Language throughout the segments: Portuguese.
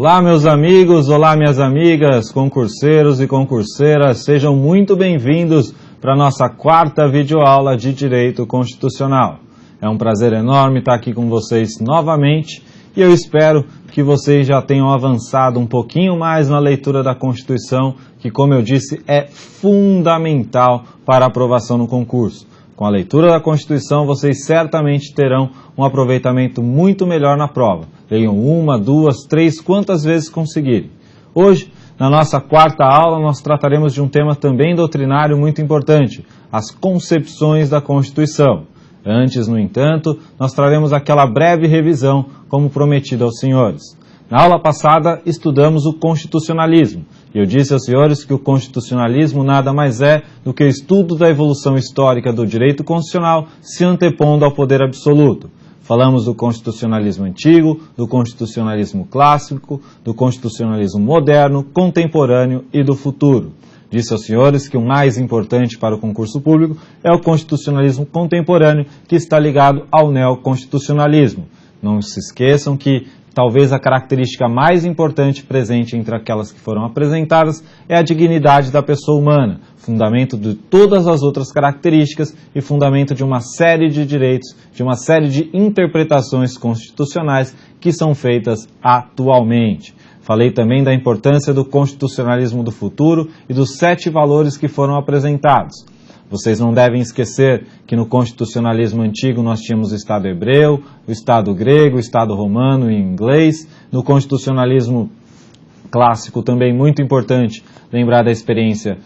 Olá, meus amigos, olá, minhas amigas, concurseiros e concurseiras, sejam muito bem-vindos para a nossa quarta videoaula de Direito Constitucional. É um prazer enorme estar aqui com vocês novamente e eu espero que vocês já tenham avançado um pouquinho mais na leitura da Constituição, que, como eu disse, é fundamental para a aprovação no concurso. Com a leitura da Constituição, vocês certamente terão um aproveitamento muito melhor na prova. Leiam uma, duas, três, quantas vezes conseguirem. Hoje, na nossa quarta aula, nós trataremos de um tema também doutrinário muito importante, as concepções da Constituição. Antes, no entanto, nós traremos aquela breve revisão, como prometido aos senhores. Na aula passada, estudamos o constitucionalismo, e eu disse aos senhores que o constitucionalismo nada mais é do que o estudo da evolução histórica do direito constitucional se antepondo ao poder absoluto. Falamos do constitucionalismo antigo, do constitucionalismo clássico, do constitucionalismo moderno, contemporâneo e do futuro. Disse aos senhores que o mais importante para o concurso público é o constitucionalismo contemporâneo, que está ligado ao neoconstitucionalismo. Não se esqueçam que talvez a característica mais importante presente entre aquelas que foram apresentadas é a dignidade da pessoa humana, fundamento de todas as outras características e fundamento de uma série de direitos, de uma série de interpretações constitucionais que são feitas atualmente. Falei também da importância do constitucionalismo do futuro e dos 7 valores que foram apresentados. Vocês não devem esquecer que no constitucionalismo antigo nós tínhamos o Estado hebreu, o Estado grego, o Estado romano e inglês. No constitucionalismo clássico também muito importante lembrar da experiência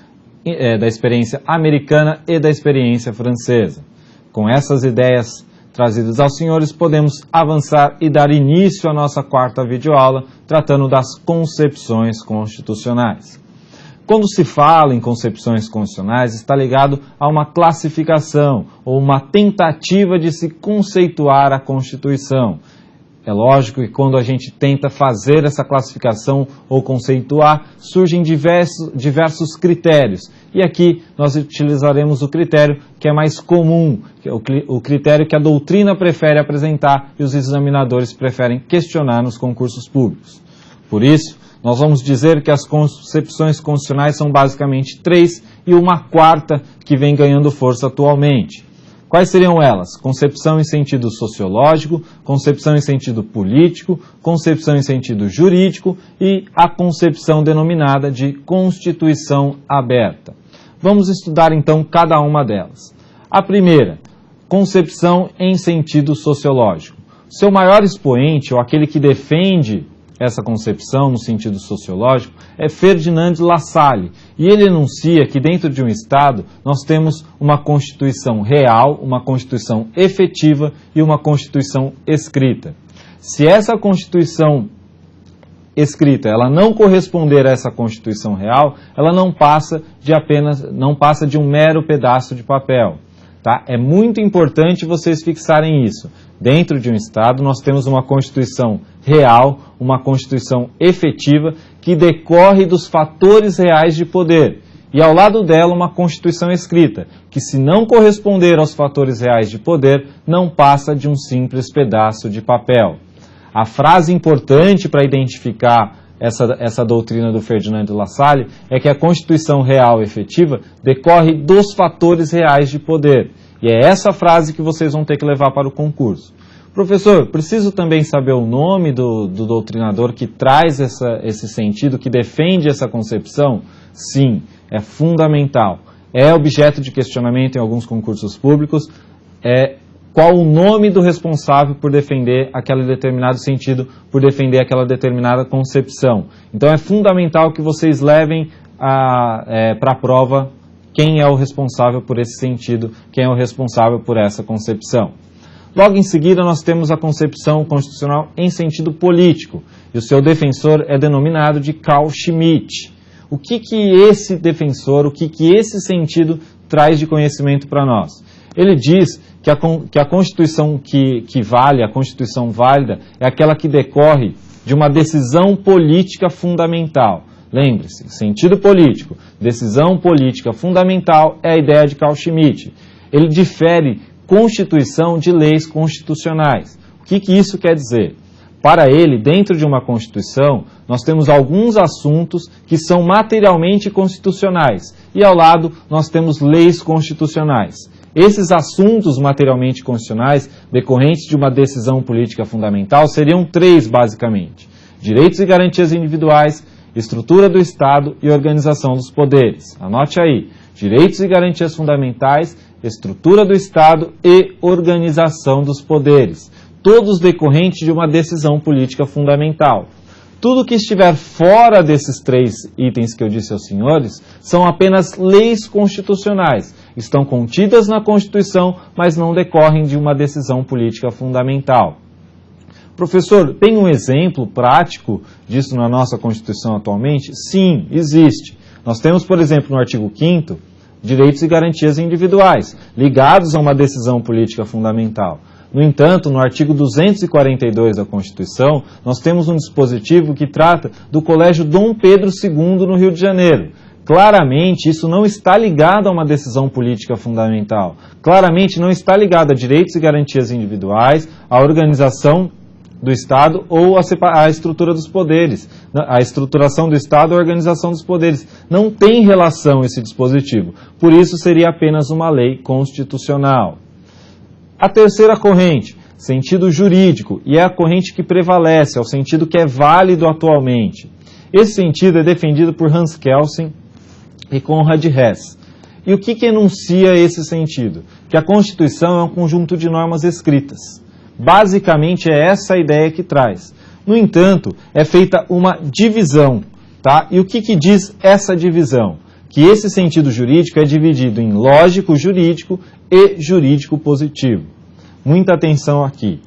americana e da experiência francesa. Com essas ideias trazidas aos senhores, podemos avançar e dar início à nossa quarta videoaula, tratando das concepções constitucionais. Quando se fala em concepções constitucionais, está ligado a uma classificação ou uma tentativa de se conceituar a Constituição. É lógico que quando a gente tenta fazer essa classificação ou conceituar, surgem diversos critérios. E aqui nós utilizaremos o critério que é mais comum, que é o critério que a doutrina prefere apresentar e os examinadores preferem questionar nos concursos públicos. Por isso, nós vamos dizer que as concepções constitucionais são basicamente 3 e uma quarta que vem ganhando força atualmente. Quais seriam elas? Concepção em sentido sociológico, concepção em sentido político, concepção em sentido jurídico e a concepção denominada de Constituição aberta. Vamos estudar então cada uma delas. A primeira, concepção em sentido sociológico. Seu maior expoente, ou aquele que defende essa concepção no sentido sociológico, é Ferdinand de Lassalle, e ele enuncia que dentro de um Estado nós temos uma Constituição real, uma Constituição efetiva e uma Constituição escrita. Se essa Constituição escrita ela não corresponder a essa Constituição real, ela não passa de um mero pedaço de papel. Tá? É muito importante vocês fixarem isso. Dentro de um Estado, nós temos uma Constituição real, uma Constituição efetiva, que decorre dos fatores reais de poder. E ao lado dela, uma Constituição escrita, que se não corresponder aos fatores reais de poder, não passa de um simples pedaço de papel. A frase importante para identificar essa doutrina do Ferdinand de Lassalle é que a Constituição real e efetiva decorre dos fatores reais de poder. E é essa frase que vocês vão ter que levar para o concurso. Professor, preciso também saber o nome do doutrinador que traz esse sentido, que defende essa concepção? Sim, é fundamental. É objeto de questionamento em alguns concursos públicos. Qual o nome do responsável por defender aquele determinado sentido, por defender aquela determinada concepção. Então é fundamental que vocês levem para a prova quem é o responsável por esse sentido, quem é o responsável por essa concepção. Logo em seguida nós temos a concepção constitucional em sentido político, e o seu defensor é denominado de Carl Schmitt. O que esse defensor, o que esse sentido traz de conhecimento para nós? Ele diz que a Constituição que vale, a Constituição válida, é aquela que decorre de uma decisão política fundamental. Lembre-se, sentido político, decisão política fundamental é a ideia de Carl Schmitt. Ele difere Constituição de leis constitucionais. O que isso quer dizer? Para ele, dentro de uma Constituição, nós temos alguns assuntos que são materialmente constitucionais e, ao lado, nós temos leis constitucionais. Esses assuntos materialmente constitucionais, decorrentes de uma decisão política fundamental, seriam 3, basicamente: direitos e garantias individuais, estrutura do Estado e organização dos poderes. Anote aí: direitos e garantias fundamentais, estrutura do Estado e organização dos poderes. Todos decorrentes de uma decisão política fundamental. Tudo que estiver fora desses 3 itens que eu disse aos senhores são apenas leis constitucionais. Estão contidas na Constituição, mas não decorrem de uma decisão política fundamental. Professor, tem um exemplo prático disso na nossa Constituição atualmente? Sim, existe. Nós temos, por exemplo, no artigo 5º, direitos e garantias individuais, ligados a uma decisão política fundamental. No entanto, no artigo 242 da Constituição, nós temos um dispositivo que trata do Colégio Dom Pedro II no Rio de Janeiro. Claramente, isso não está ligado a uma decisão política fundamental. Claramente, não está ligado a direitos e garantias individuais, à organização do Estado ou a estrutura dos poderes, a estruturação do Estado ou a organização dos poderes. Não tem relação esse dispositivo. Por isso, seria apenas uma lei constitucional. A terceira corrente, sentido jurídico, e é a corrente que prevalece, é o sentido que é válido atualmente. Esse sentido é defendido por Hans Kelsen e Konrad Hess. E o que enuncia esse sentido? Que a Constituição é um conjunto de normas escritas. Basicamente é essa a ideia que traz. No entanto, é feita uma divisão, tá? E o que diz essa divisão? Que esse sentido jurídico é dividido em lógico jurídico e jurídico positivo. Muita atenção aqui.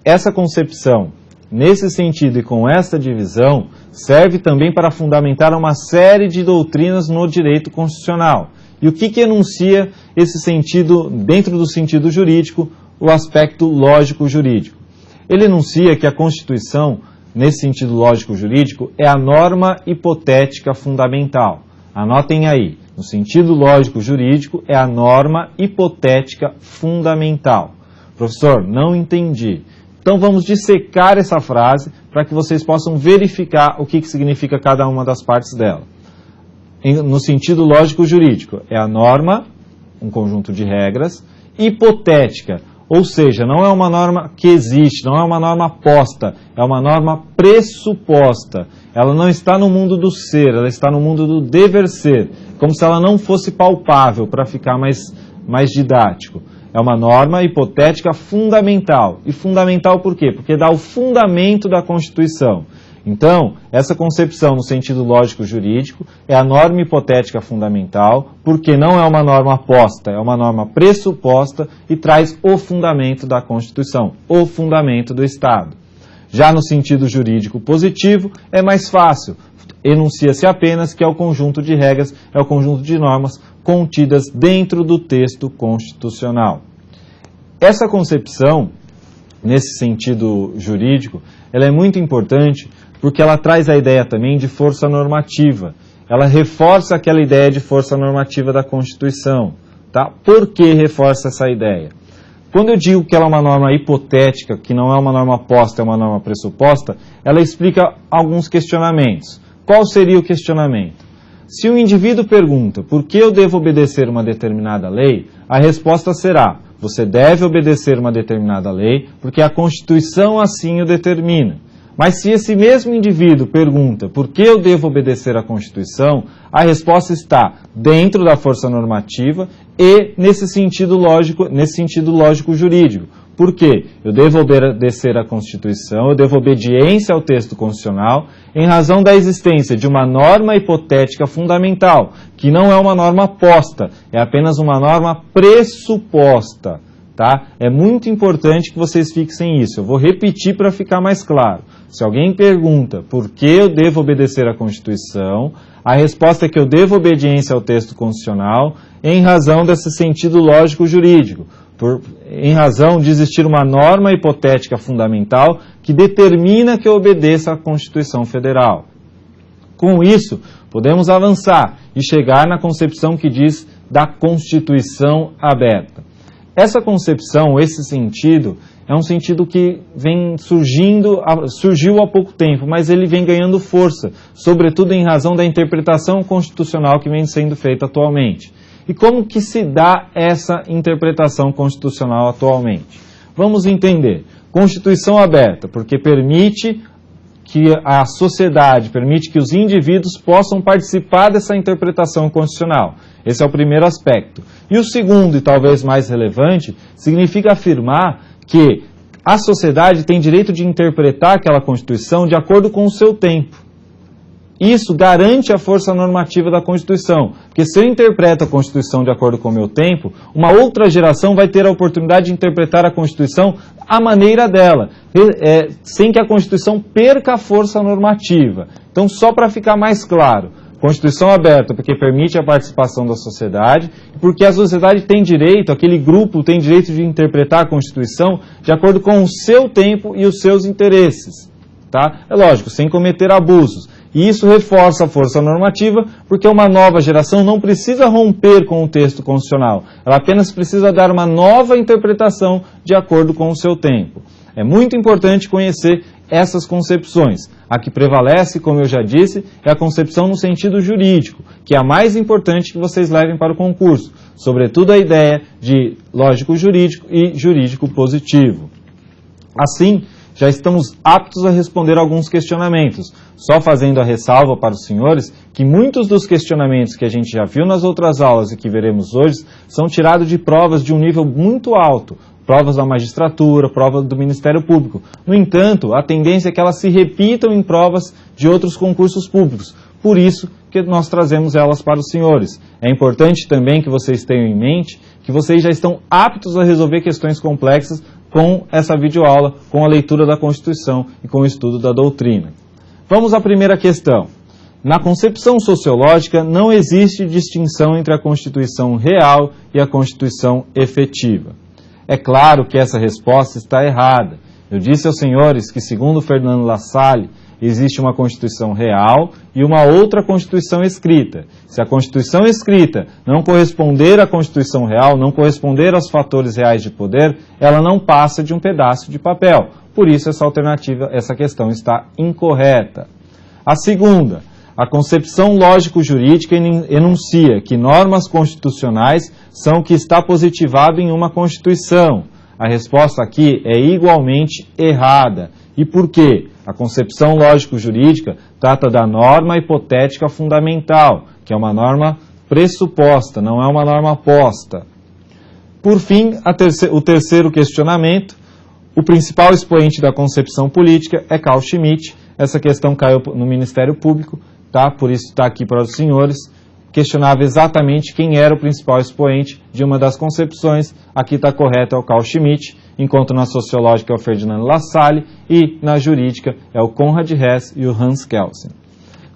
Essa concepção, nesse sentido e com essa divisão, serve também para fundamentar uma série de doutrinas no direito constitucional. E o que enuncia esse sentido, dentro do sentido jurídico, o aspecto lógico-jurídico? Ele enuncia que a Constituição, nesse sentido lógico-jurídico, é a norma hipotética fundamental. Anotem aí, no sentido lógico-jurídico, é a norma hipotética fundamental. Professor, não entendi. Então vamos dissecar essa frase para que vocês possam verificar o que significa cada uma das partes dela. No sentido lógico-jurídico, é a norma, um conjunto de regras, hipotética, ou seja, não é uma norma que existe, não é uma norma posta, é uma norma pressuposta. Ela não está no mundo do ser, ela está no mundo do dever ser, como se ela não fosse palpável, para ficar mais didático. É uma norma hipotética fundamental. E fundamental por quê? Porque dá o fundamento da Constituição. Então, essa concepção no sentido lógico-jurídico é a norma hipotética fundamental, porque não é uma norma posta, é uma norma pressuposta e traz o fundamento da Constituição, o fundamento do Estado. Já no sentido jurídico positivo, é mais fácil. Enuncia-se apenas que é o conjunto de regras, é o conjunto de normas contidas dentro do texto constitucional. Essa concepção, nesse sentido jurídico, ela é muito importante porque ela traz a ideia também de força normativa. Ela reforça aquela ideia de força normativa da Constituição. Tá? Por que reforça essa ideia? Quando eu digo que ela é uma norma hipotética, que não é uma norma posta, é uma norma pressuposta, ela explica alguns questionamentos. Qual seria o questionamento? Se um indivíduo pergunta por que eu devo obedecer uma determinada lei, a resposta será: você deve obedecer uma determinada lei porque a Constituição assim o determina. Mas se esse mesmo indivíduo pergunta por que eu devo obedecer à Constituição, a resposta está dentro da força normativa e nesse sentido lógico jurídico. Por quê? Eu devo obedecer à Constituição, eu devo obediência ao texto constitucional em razão da existência de uma norma hipotética fundamental, que não é uma norma posta, é apenas uma norma pressuposta. Tá? É muito importante que vocês fixem isso. Eu vou repetir para ficar mais claro. Se alguém pergunta por que eu devo obedecer à Constituição, a resposta é que eu devo obediência ao texto constitucional em razão desse sentido lógico-jurídico, em razão de existir uma norma hipotética fundamental que determina que eu obedeça à Constituição Federal. Com isso, podemos avançar e chegar na concepção que diz da Constituição aberta. Essa concepção, esse sentido, é um sentido que vem surgiu há pouco tempo, mas ele vem ganhando força, sobretudo em razão da interpretação constitucional que vem sendo feita atualmente. E como que se dá essa interpretação constitucional atualmente? Vamos entender. Constituição aberta, porque permite que a sociedade, permite que os indivíduos possam participar dessa interpretação constitucional. Esse é o primeiro aspecto. E o segundo, e talvez mais relevante, significa afirmar que a sociedade tem direito de interpretar aquela Constituição de acordo com o seu tempo. Isso garante a força normativa da Constituição, porque se eu interpreto a Constituição de acordo com o meu tempo, uma outra geração vai ter a oportunidade de interpretar a Constituição à maneira dela, sem que a Constituição perca a força normativa. Então, só para ficar mais claro, Constituição aberta porque permite a participação da sociedade, porque a sociedade tem direito, aquele grupo tem direito de interpretar a Constituição de acordo com o seu tempo e os seus interesses. Tá? É lógico, sem cometer abusos. E isso reforça a força normativa, porque uma nova geração não precisa romper com o texto constitucional. Ela apenas precisa dar uma nova interpretação de acordo com o seu tempo. É muito importante conhecer essas concepções. A que prevalece, como eu já disse, é a concepção no sentido jurídico, que é a mais importante que vocês levem para o concurso. Sobretudo a ideia de lógico jurídico e jurídico positivo. Assim, já estamos aptos a responder alguns questionamentos, só fazendo a ressalva para os senhores que muitos dos questionamentos que a gente já viu nas outras aulas e que veremos hoje são tirados de provas de um nível muito alto, provas da magistratura, provas do Ministério Público. No entanto, a tendência é que elas se repitam em provas de outros concursos públicos, por isso que nós trazemos elas para os senhores. É importante também que vocês tenham em mente que vocês já estão aptos a resolver questões complexas com essa videoaula, com a leitura da Constituição e com o estudo da doutrina. Vamos à primeira questão. Na concepção sociológica, não existe distinção entre a Constituição real e a Constituição efetiva. É claro que essa resposta está errada. Eu disse aos senhores que, segundo Ferdinand Lassalle, existe uma Constituição real e uma outra Constituição escrita. Se a Constituição escrita não corresponder à Constituição real, não corresponder aos fatores reais de poder, ela não passa de um pedaço de papel. Por isso, essa questão está incorreta. A segunda, a concepção lógico-jurídica enuncia que normas constitucionais são o que está positivado em uma Constituição. A resposta aqui é igualmente errada. E por quê? A concepção lógico-jurídica trata da norma hipotética fundamental, que é uma norma pressuposta, não é uma norma posta. Por fim, o terceiro questionamento, o principal expoente da concepção política é Carl Schmitt. Essa questão caiu no Ministério Público, tá? Por isso está aqui para os senhores. Questionava exatamente quem era o principal expoente de uma das concepções. Aqui está correto, é o Carl Schmitt, enquanto na sociológica é o Ferdinand Lassalle e na jurídica é o Conrad Hess e o Hans Kelsen.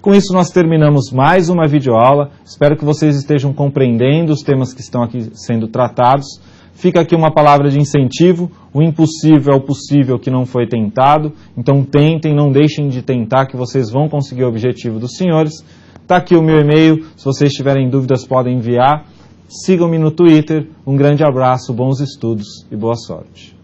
Com isso nós terminamos mais uma videoaula. Espero que vocês estejam compreendendo os temas que estão aqui sendo tratados. Fica aqui uma palavra de incentivo. O impossível é o possível que não foi tentado. Então tentem, não deixem de tentar, que vocês vão conseguir o objetivo dos senhores. Está aqui o meu e-mail, se vocês tiverem dúvidas podem enviar. Sigam-me no Twitter. Um grande abraço, bons estudos e boa sorte.